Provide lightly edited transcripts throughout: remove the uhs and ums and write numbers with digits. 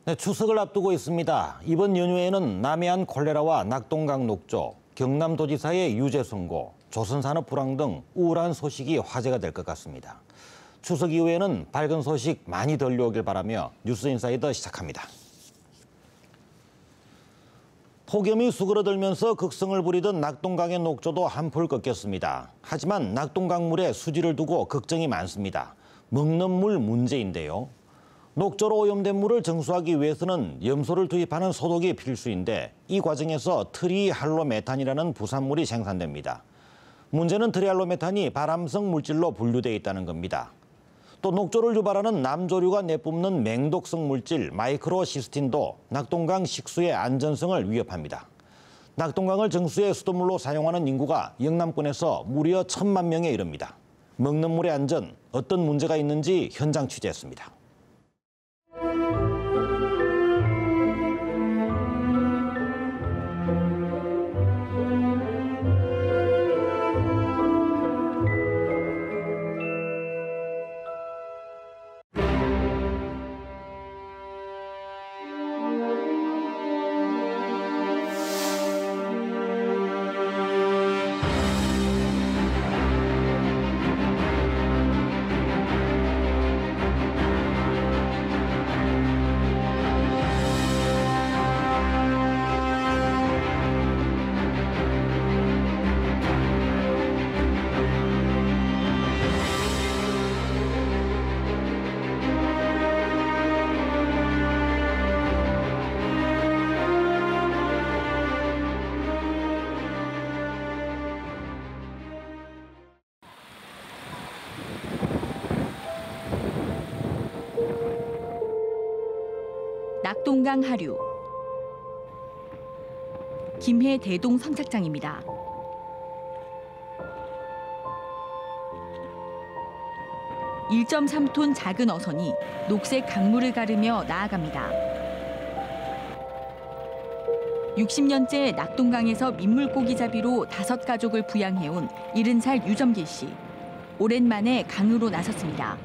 네, 추석을 앞두고 있습니다. 이번 연휴에는 남해안 콜레라와 낙동강 녹조, 경남도지사의 유죄 선고, 조선산업 불황 등 우울한 소식이 화제가 될 것 같습니다. 추석 이후에는 밝은 소식 많이 들려오길 바라며 뉴스인사이더 시작합니다. 폭염이 수그러들면서 극성을 부리던 낙동강의 녹조도 한풀 꺾였습니다. 하지만 낙동강물의 수질을 두고 걱정이 많습니다. 먹는 물 문제인데요. 녹조로 오염된 물을 정수하기 위해서는 염소를 투입하는 소독이 필수인데 이 과정에서 트리할로메탄이라는 부산물이 생산됩니다. 문제는 트리할로메탄이 발암성 물질로 분류돼 있다는 겁니다. 또 녹조를 유발하는 남조류가 내뿜는 맹독성 물질 마이크로시스틴도 낙동강 식수의 안전성을 위협합니다. 낙동강을 정수의 수돗물로 사용하는 인구가 영남권에서 무려 1,000만 명에 이릅니다. 먹는 물의 안전, 어떤 문제가 있는지 현장 취재했습니다. 낙동강 하류, 김해 대동 선착장입니다. (1.3톤) 작은 어선이 녹색 강물을 가르며 나아갑니다. 60년째 낙동강에서 민물고기 잡이로 5가족을 부양해온 70살 유점길 씨. 오랜만에 강으로 나섰습니다.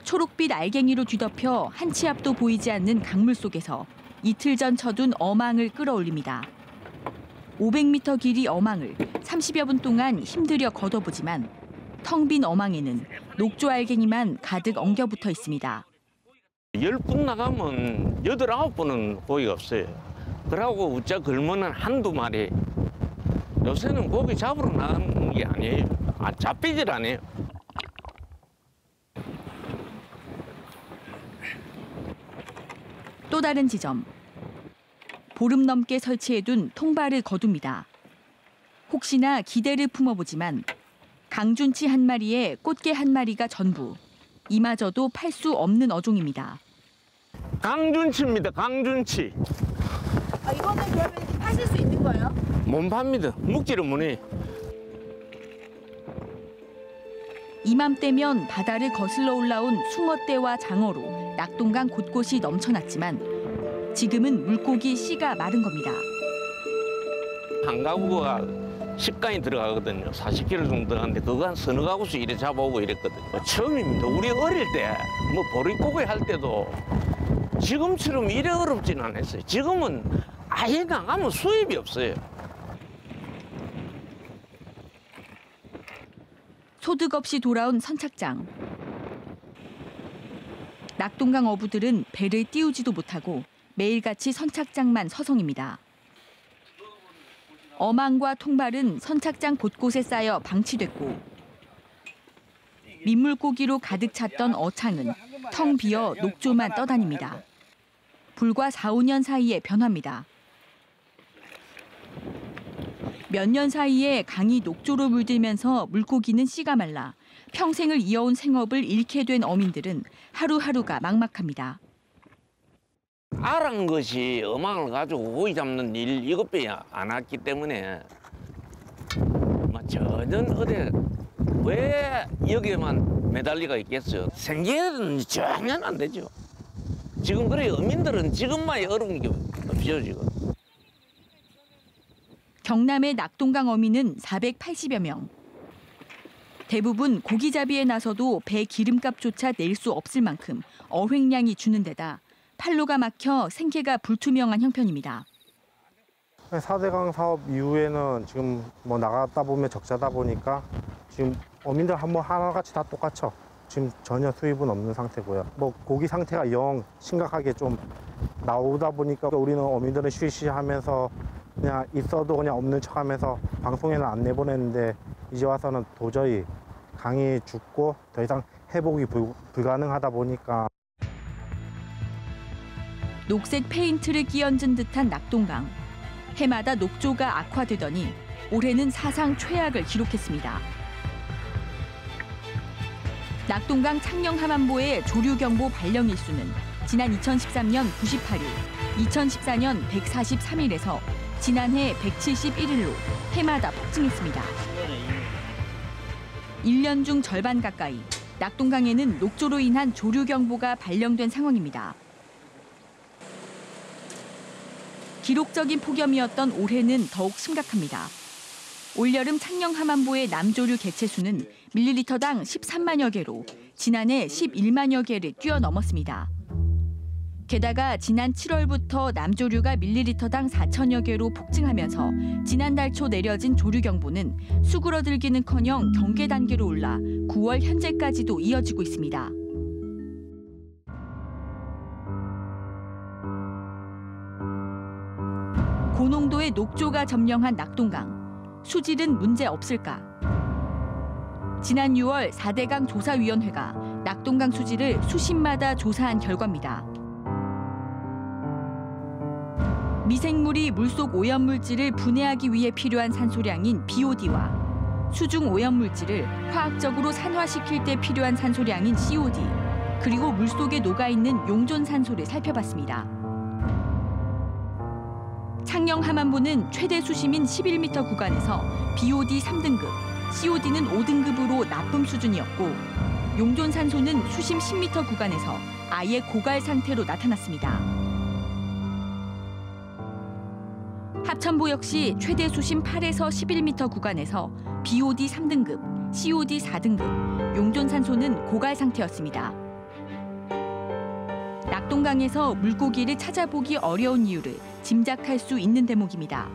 초록빛 알갱이로 뒤덮여 한 치 앞도 보이지 않는 강물 속에서 이틀 전 쳐둔 어망을 끌어올립니다. 500m 길이 어망을 30여 분 동안 힘들여 걷어보지만 텅 빈 어망에는 녹조 알갱이만 가득 엉겨붙어 있습니다. 10분 나가면 8, 9분은 고기가 없어요. 그러고 우짜 걸면은 한두 마리. 요새는 고기 잡으러 나가는 게 아니에요. 잡히질 않아요. 또 다른 지점. 보름 넘게 설치해둔 통발을 거둡니다. 혹시나 기대를 품어보지만 강준치 한 마리에 꽃게 한 마리가 전부. 이마저도 팔 수 없는 어종입니다. 강준치입니다. 강준치. 이거는 그러면 파실 수 있는 거예요? 못 팝니다. 묵지를 못해. 이맘때면 바다를 거슬러 올라온 숭어떼와 장어로 낙동강 곳곳이 넘쳐났지만 지금은 물고기 씨가 마른 겁니다. 한 가구가 10간이 들어가거든요. 40kg 정도 들어가는데 그거 한 서너 가구씩 이래 잡아오고 이랬거든요. 처음입니다. 우리 어릴 때 뭐 보릿고기 할 때도 지금처럼 이래 어렵지는 않았어요. 지금은 아예 나가면 수입이 없어요. 소득 없이 돌아온 선착장. 낙동강 어부들은 배를 띄우지도 못하고 매일같이 선착장만 서성입니다. 어망과 통발은 선착장 곳곳에 쌓여 방치됐고 민물고기로 가득 찼던 어창은 텅 비어 녹조만 떠다닙니다. 불과 4, 5년 사이의 변화입니다. 몇 년 사이에 강이 녹조로 물들면서 물고기는 씨가 말라 평생을 이어온 생업을 잃게 된 어민들은 하루하루가 막막합니다. 알은 것이 어망을 가지고 고기 잡는 일 이것밖에 안 왔기 때문에 전혀 어디 왜 여기에만 매달리가 있겠어요. 생계는 전혀 안 되죠. 지금 그래 어민들은 지금만이 어려운 게 없죠 지금. 경남의 낙동강 어민은 480여 명. 대부분 고기잡이에 나서도 배 기름값조차 낼 수 없을 만큼 어획량이 주는 데다 판로가 막혀 생계가 불투명한 형편입니다. 4대강 사업 이후에는 지금 뭐 나갔다 보면 적자다 보니까 지금 어민들 한번 하나같이 다 똑같죠. 지금 전혀 수입은 없는 상태고요. 뭐 고기 상태가 영 심각하게 좀 나오다 보니까 우리는 어민들은 쉬쉬하면서 그냥 있어도 그냥 없는 척하면서 방송에는 안 내보내는데 이제 와서는 도저히 강이 죽고 더 이상 회복이 불가능하다 보니까. 녹색 페인트를 끼얹은 듯한 낙동강. 해마다 녹조가 악화되더니 올해는 사상 최악을 기록했습니다. 낙동강 창녕하만보의 조류경보 발령 일수는 지난 2013년 98일, 2014년 143일에서 지난해 171일로 해마다 폭증했습니다. 1년 중 절반 가까이 낙동강에는 녹조로 인한 조류경보가 발령된 상황입니다. 기록적인 폭염이었던 올해는 더욱 심각합니다. 올여름 창녕하만보의 남조류 개체수는 밀리리터당 13만여 개로 지난해 11만여 개를 뛰어넘었습니다. 게다가 지난 7월부터 남조류가 밀리리터당 4천여 개로 폭증하면서 지난달 초 내려진 조류경보는 수그러들기는커녕 경계 단계로 올라 9월 현재까지도 이어지고 있습니다. 고농도의 녹조가 점령한 낙동강. 수질은 문제 없을까? 지난 6월 4대강 조사위원회가 낙동강 수질을 수십마다 조사한 결과입니다. 미생물이 물속 오염물질을 분해하기 위해 필요한 산소량인 BOD와 수중 오염물질을 화학적으로 산화시킬 때 필요한 산소량인 COD, 그리고 물속에 녹아있는 용존산소를 살펴봤습니다. 창녕하만보는 최대 수심인 11m 구간에서 BOD 3등급, COD는 5등급으로 나쁨 수준이었고 용존산소는 수심 10m 구간에서 아예 고갈 상태로 나타났습니다. 합천보 역시 최대 수심 8에서 11m 구간에서 BOD 3등급, COD 4등급, 용존산소는 고갈 상태였습니다. 낙동강에서 물고기를 찾아보기 어려운 이유를 짐작할 수 있는 대목입니다.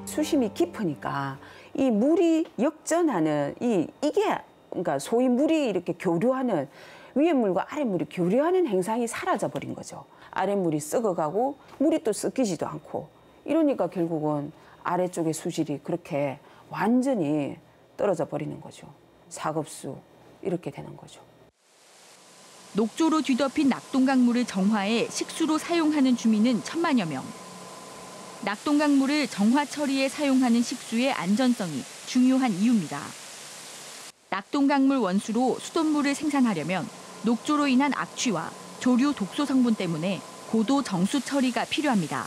수심이 깊으니까 이 물이 역전하는 이게 그러니까 소위 물이 이렇게 교류하는 위에 물과 아래 물이 교류하는 행상이 사라져 버린 거죠. 아래 물이 썩어가고 물이 또 섞이지도 않고 이러니까 결국은 아래쪽의 수질이 그렇게 완전히 떨어져 버리는 거죠. 사급수 이렇게 되는 거죠. 녹조로 뒤덮인 낙동강물을 정화해 식수로 사용하는 주민은 1,000만여 명. 낙동강물을 정화 처리에 사용하는 식수의 안전성이 중요한 이유입니다. 낙동강물 원수로 수돗물을 생산하려면 녹조로 인한 악취와 조류 독소 성분 때문에 고도 정수 처리가 필요합니다.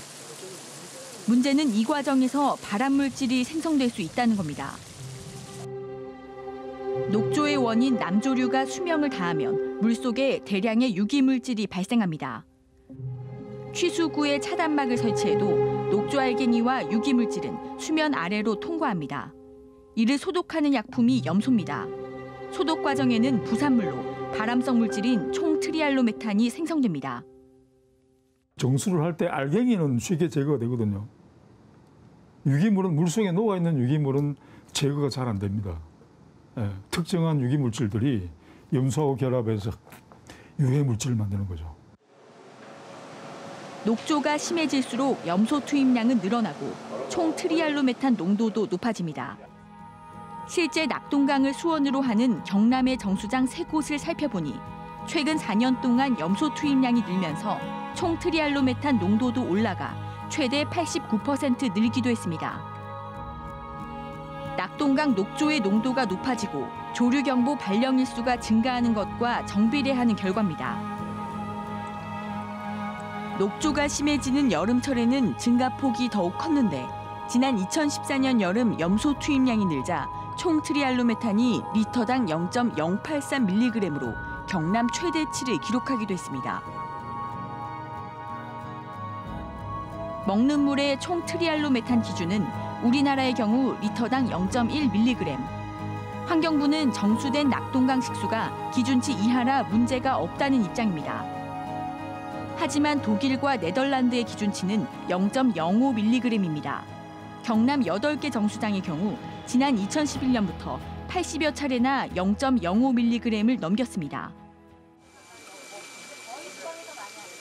문제는 이 과정에서 발암물질이 생성될 수 있다는 겁니다. 녹조의 원인 남조류가 수명을 다하면 물속에 대량의 유기물질이 발생합니다. 취수구에 차단막을 설치해도 녹조알갱이와 유기물질은 수면 아래로 통과합니다. 이를 소독하는 약품이 염소입니다. 소독 과정에는 부산물로 발암성 물질인 총트리알로메탄이 생성됩니다. 정수를 할 때 알갱이는 쉽게 제거가 되거든요. 유기물은 물속에 녹아있는 유기물은 제거가 잘 안 됩니다. 특정한 유기물질들이 염소하고 결합해서 유해물질을 만드는 거죠. 녹조가 심해질수록 염소 투입량은 늘어나고 총 트리알로메탄 농도도 높아집니다. 실제 낙동강을 수원으로 하는 경남의 정수장 3곳을 살펴보니 최근 4년 동안 염소 투입량이 늘면서 총 트리알로메탄 농도도 올라가 최대 89% 늘기도 했습니다. 낙동강 녹조의 농도가 높아지고 조류경보 발령 일수가 증가하는 것과 정비례하는 결과입니다. 녹조가 심해지는 여름철에는 증가폭이 더욱 컸는데 지난 2014년 여름 염소 투입량이 늘자 총 트리알로메탄이 리터당 0.083mg으로 경남 최대치를 기록하기도 했습니다. 먹는 물의 총 트리알로메탄 기준은 우리나라의 경우 리터당 0.1mg, 환경부는 정수된 낙동강 식수가 기준치 이하라 문제가 없다는 입장입니다. 하지만 독일과 네덜란드의 기준치는 0.05mg입니다. 경남 8개 정수장의 경우 지난 2011년부터 80여 차례나 0.05mg을 넘겼습니다.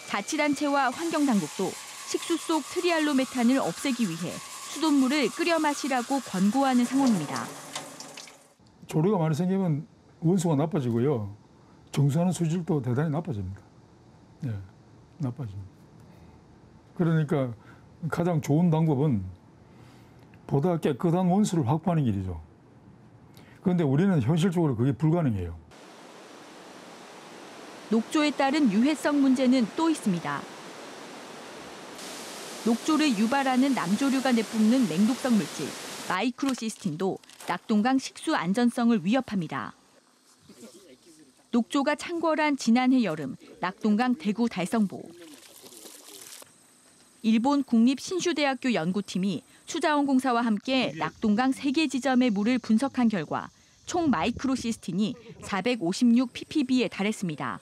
자치단체와 환경당국도 식수 속 트리알로메탄을 없애기 위해 수돗물을 끓여 마시라고 권고하는 상황입니다. 조류가 많이 생기면 원수가 나빠지고요. 정수하는 수질도 대단히 나빠집니다. 네, 나빠집니다. 그러니까 가장 좋은 방법은 보다 깨끗한 원수를 확보하는 길이죠. 그런데 우리는 현실적으로 그게 불가능해요. 녹조에 따른 유해성 문제는 또 있습니다. 녹조를 유발하는 남조류가 내뿜는 맹독성 물질 마이크로시스틴도 낙동강 식수 안전성을 위협합니다. 녹조가 창궐한 지난해 여름 낙동강 대구 달성보. 일본 국립신슈대학교 연구팀이 수자원공사와 함께 낙동강 3개 지점의 물을 분석한 결과 총 마이크로시스틴이 456 ppb에 달했습니다.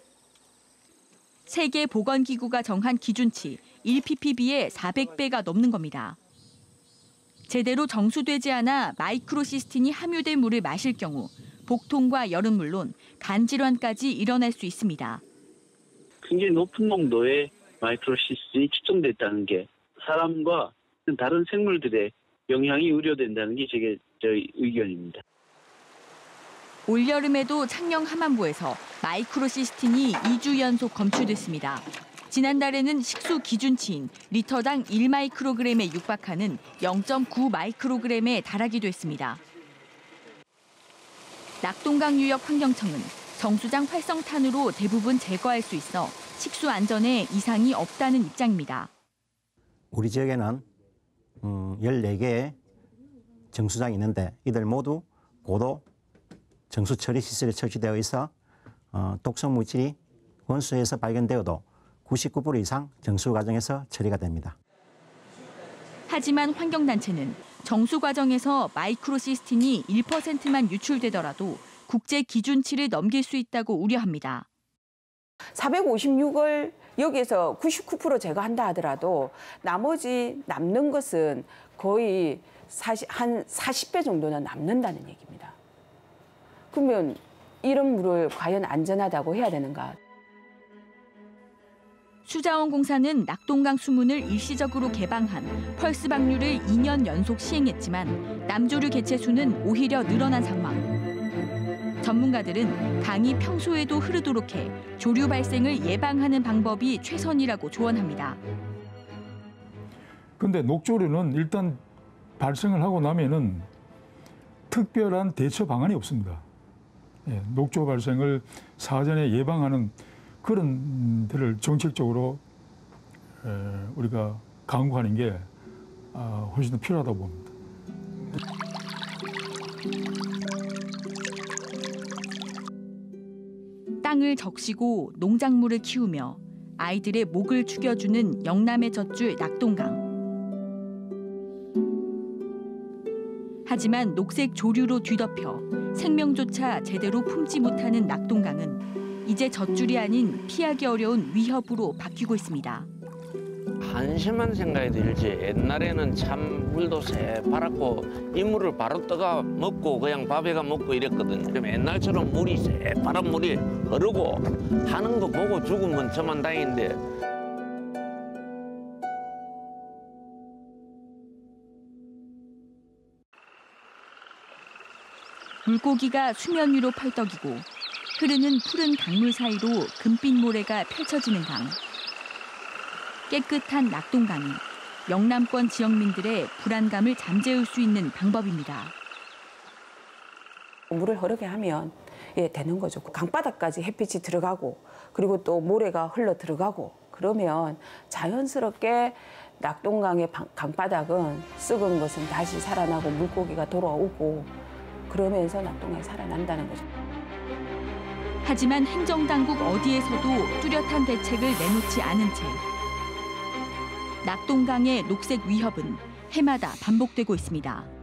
세계보건기구가 정한 기준치 1ppb의 400배가 넘는 겁니다. 제대로 정수되지 않아 마이크로시스틴이 함유된 물을 마실 경우 복통과 열은 물론 간 질환까지 일어날 수 있습니다. 굉장히 높은 농도의 마이크로시스틴이 추정됐다는 게 사람과 다른 생물들의 영향이 우려된다는 게 저희 의견입니다. 올여름에도 창녕 함안부에서 마이크로시스틴이 2주 연속 검출됐습니다. 지난달에는 식수 기준치인 리터당 1마이크로그램에 육박하는 0.9마이크로그램에 달하기도 했습니다. 낙동강 유역 환경청은 정수장 활성탄으로 대부분 제거할 수 있어 식수 안전에 이상이 없다는 입장입니다. 우리 지역에는 14개의 정수장이 있는데 이들 모두 고도 정수 처리 시설에 설치되어 있어 독성 물질이 원수에서 발견되어도 99% 이상 정수 과정에서 처리가 됩니다. 하지만 환경단체는 정수 과정에서 마이크로시스틴이 1%만 유출되더라도 국제 기준치를 넘길 수 있다고 우려합니다. 456을 여기에서 99% 제거한다 하더라도 나머지 남는 것은 거의 한 40배 정도는 남는다는 얘기입니다. 그러면 이런 물을 과연 안전하다고 해야 되는가? 수자원공사는 낙동강 수문을 일시적으로 개방한 펄스 방류를 2년 연속 시행했지만 남조류 개체 수는 오히려 늘어난 상황. 전문가들은 강이 평소에도 흐르도록 해 조류 발생을 예방하는 방법이 최선이라고 조언합니다. 그런데 녹조류는 일단 발생을 하고 나면은 특별한 대처 방안이 없습니다. 예, 녹조 발생을 사전에 예방하는 그런 데를 정책적으로 우리가 강구하는 게 훨씬 더 필요하다고 봅니다. 땅을 적시고 농작물을 키우며 아이들의 목을 축여주는 영남의 젖줄 낙동강. 하지만 녹색 조류로 뒤덮여 생명조차 제대로 품지 못하는 낙동강은 이제 젖줄이 아닌 피하기 어려운 위협으로 바뀌고 있습니다. 한심한 생각이 들지. 옛날에는 참 물도 새파랗고 이 물을 바로 떠가 먹고 그냥 밥에가 먹고 이랬거든요. 그럼 옛날처럼 물이 새파란 물이 흐르고 하는 거 보고 죽으면 저만 다행인데. 물고기가 수면 위로 펄떡이고 흐르는 푸른 강물 사이로 금빛 모래가 펼쳐지는 강. 깨끗한 낙동강이 영남권 지역민들의 불안감을 잠재울 수 있는 방법입니다. 물을 흐르게 하면 되는 거죠. 강바닥까지 햇빛이 들어가고 그리고 또 모래가 흘러 들어가고 그러면 자연스럽게 낙동강의 강바닥은 썩은 것은 다시 살아나고 물고기가 돌아오고 그러면서 낙동강이 살아난다는 거죠. 하지만 행정당국 어디에서도 뚜렷한 대책을 내놓지 않은 채 낙동강의 녹색 위협은 해마다 반복되고 있습니다.